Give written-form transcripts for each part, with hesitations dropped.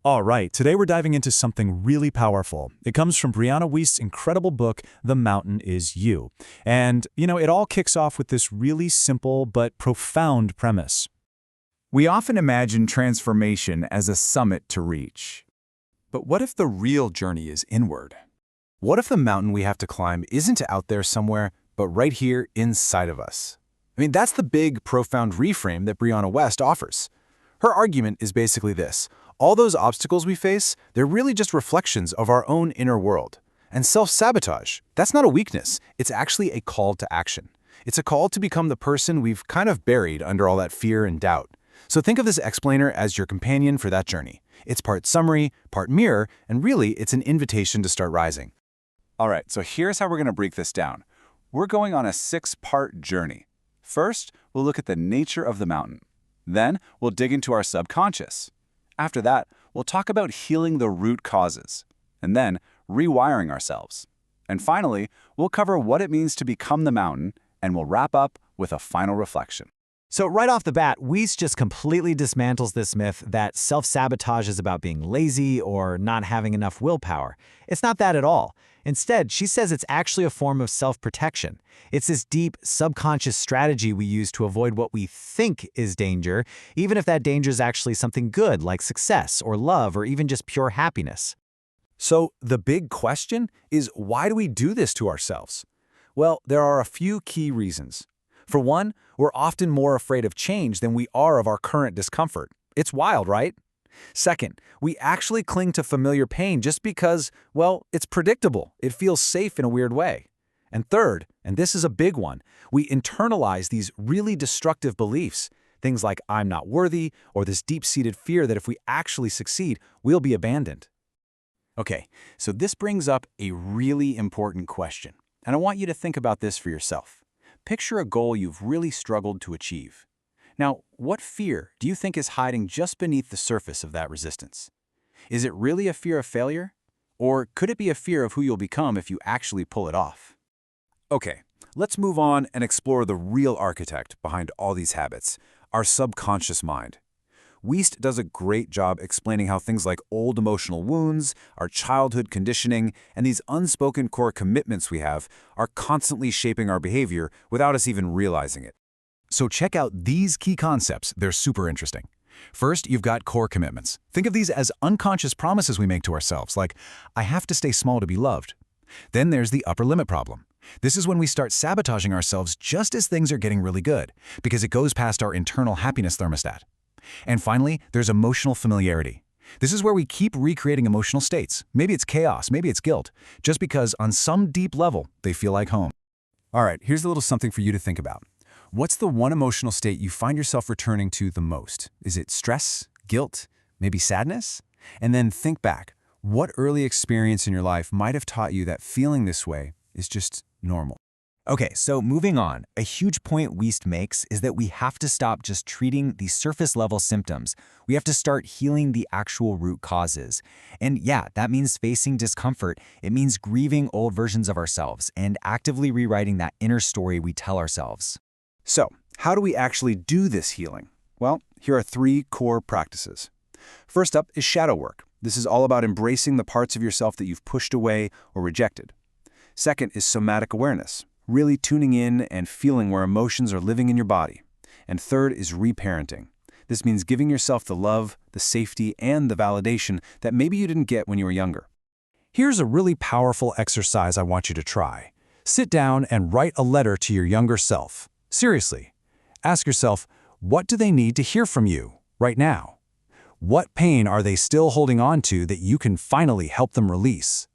All right, today we're diving into something really powerful. It comes from Brianna Wiest's incredible book, The Mountain Is You. And, it all kicks off with this really simple but profound premise. We often imagine transformation as a summit to reach. But what if the real journey is inward? What if the mountain we have to climb isn't out there somewhere, but right here inside of us? That's the big, profound reframe that Brianna Wiest offers. Her argument is basically this. All those obstacles we face, they're really just reflections of our own inner world. And self-sabotage, that's not a weakness. It's actually a call to action. It's a call to become the person we've kind of buried under all that fear and doubt. So think of this explainer as your companion for that journey. It's part summary, part mirror, and really it's an invitation to start rising. All right, so here's how we're going to break this down. We're going on a 6-part journey. First, we'll look at the nature of the mountain. Then, we'll dig into our subconscious. After that, we'll talk about healing the root causes, and then rewiring ourselves. And finally, we'll cover what it means to become the mountain, and we'll wrap up with a final reflection. So right off the bat, Wiest just completely dismantles this myth that self-sabotage is about being lazy or not having enough willpower. It's not that at all. Instead, she says it's actually a form of self-protection. It's this deep, subconscious strategy we use to avoid what we think is danger, even if that danger is actually something good like success or love or even just pure happiness. So the big question is, why do we do this to ourselves? Well, there are a few key reasons. For one, we're often more afraid of change than we are of our current discomfort. It's wild, right? Second, we actually cling to familiar pain just because, well, it's predictable. It feels safe in a weird way. And third, and this is a big one, we internalize these really destructive beliefs. Things like I'm not worthy or this deep-seated fear that if we actually succeed, we'll be abandoned. Okay, so this brings up a really important question. And I want you to think about this for yourself. Picture a goal you've really struggled to achieve. Now, what fear do you think is hiding just beneath the surface of that resistance? Is it really a fear of failure? Or could it be a fear of who you'll become if you actually pull it off? Okay, let's move on and explore the real architect behind all these habits, our subconscious mind. Wiest does a great job explaining how things like old emotional wounds, our childhood conditioning, and these unspoken core commitments we have are constantly shaping our behavior without us even realizing it. So check out these key concepts. They're super interesting. First, you've got core commitments. Think of these as unconscious promises we make to ourselves, like, I have to stay small to be loved. Then there's the upper limit problem. This is when we start sabotaging ourselves just as things are getting really good, because it goes past our internal happiness thermostat. And finally, there's emotional familiarity. This is where we keep recreating emotional states. Maybe it's chaos, maybe it's guilt, just because on some deep level, they feel like home. All right, here's a little something for you to think about. What's the one emotional state you find yourself returning to the most? Is it stress, guilt, maybe sadness? And then think back. What early experience in your life might have taught you that feeling this way is just normal? Okay, so moving on, a huge point Wiest makes is that we have to stop just treating the surface-level symptoms. We have to start healing the actual root causes. And yeah, that means facing discomfort. It means grieving old versions of ourselves and actively rewriting that inner story we tell ourselves. So, how do we actually do this healing? Well, here are 3 core practices. First up is shadow work. This is all about embracing the parts of yourself that you've pushed away or rejected. Second is somatic awareness, really tuning in and feeling where emotions are living in your body. And third is reparenting. This means giving yourself the love, the safety, and the validation that maybe you didn't get when you were younger. Here's a really powerful exercise I want you to try. Sit down and write a letter to your younger self. Seriously, ask yourself, what do they need to hear from you right now? What pain are they still holding on to that you can finally help them release?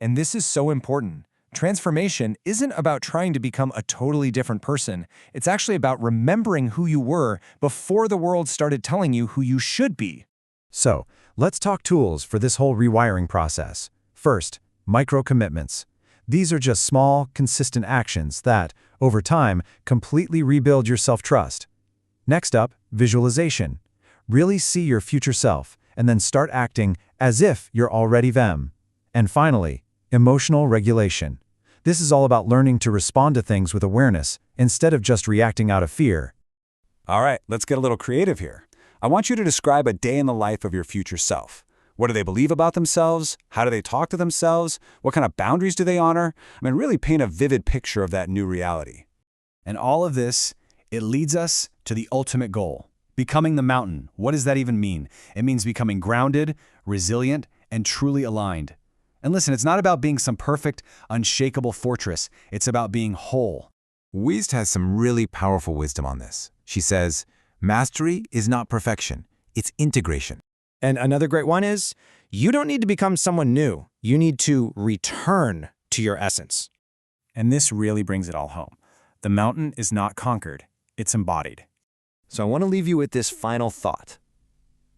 And this is so important. Transformation isn't about trying to become a totally different person. It's actually about remembering who you were before the world started telling you who you should be. So, let's talk tools for this whole rewiring process. First, micro-commitments. These are just small, consistent actions that, over time, completely rebuild your self-trust. Next up, visualization. Really see your future self, and then start acting as if you're already them. And finally, emotional regulation. This is all about learning to respond to things with awareness, instead of just reacting out of fear. All right, let's get a little creative here. I want you to describe a day in the life of your future self. What do they believe about themselves? How do they talk to themselves? What kind of boundaries do they honor? Really paint a vivid picture of that new reality. And all of this, it leads us to the ultimate goal, becoming the mountain. What does that even mean? It means becoming grounded, resilient, and truly aligned. And listen, it's not about being some perfect, unshakable fortress. It's about being whole. Wiest has some really powerful wisdom on this. She says, mastery is not perfection, it's integration. And another great one is, you don't need to become someone new. You need to return to your essence. And this really brings it all home. The mountain is not conquered, it's embodied. So I want to leave you with this final thought.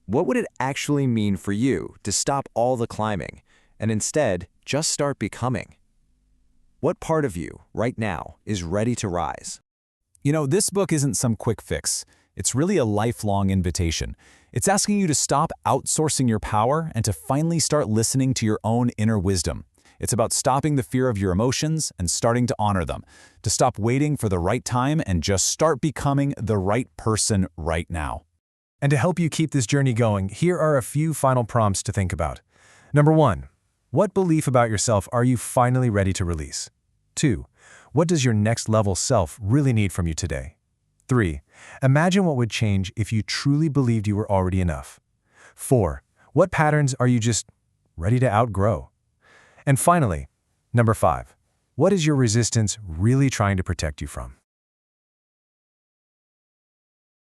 What would it actually mean for you to stop all the climbing and instead just start becoming? What part of you, right now, is ready to rise? You know, this book isn't some quick fix. It's really a lifelong invitation. It's asking you to stop outsourcing your power and to finally start listening to your own inner wisdom. It's about stopping the fear of your emotions and starting to honor them, to stop waiting for the right time and just start becoming the right person right now. And to help you keep this journey going, here are a few final prompts to think about. Number 1, what belief about yourself are you finally ready to release? 2, what does your next level self really need from you today? 3, imagine what would change if you truly believed you were already enough. 4, what patterns are you just ready to outgrow? And finally, number 5, what is your resistance really trying to protect you from?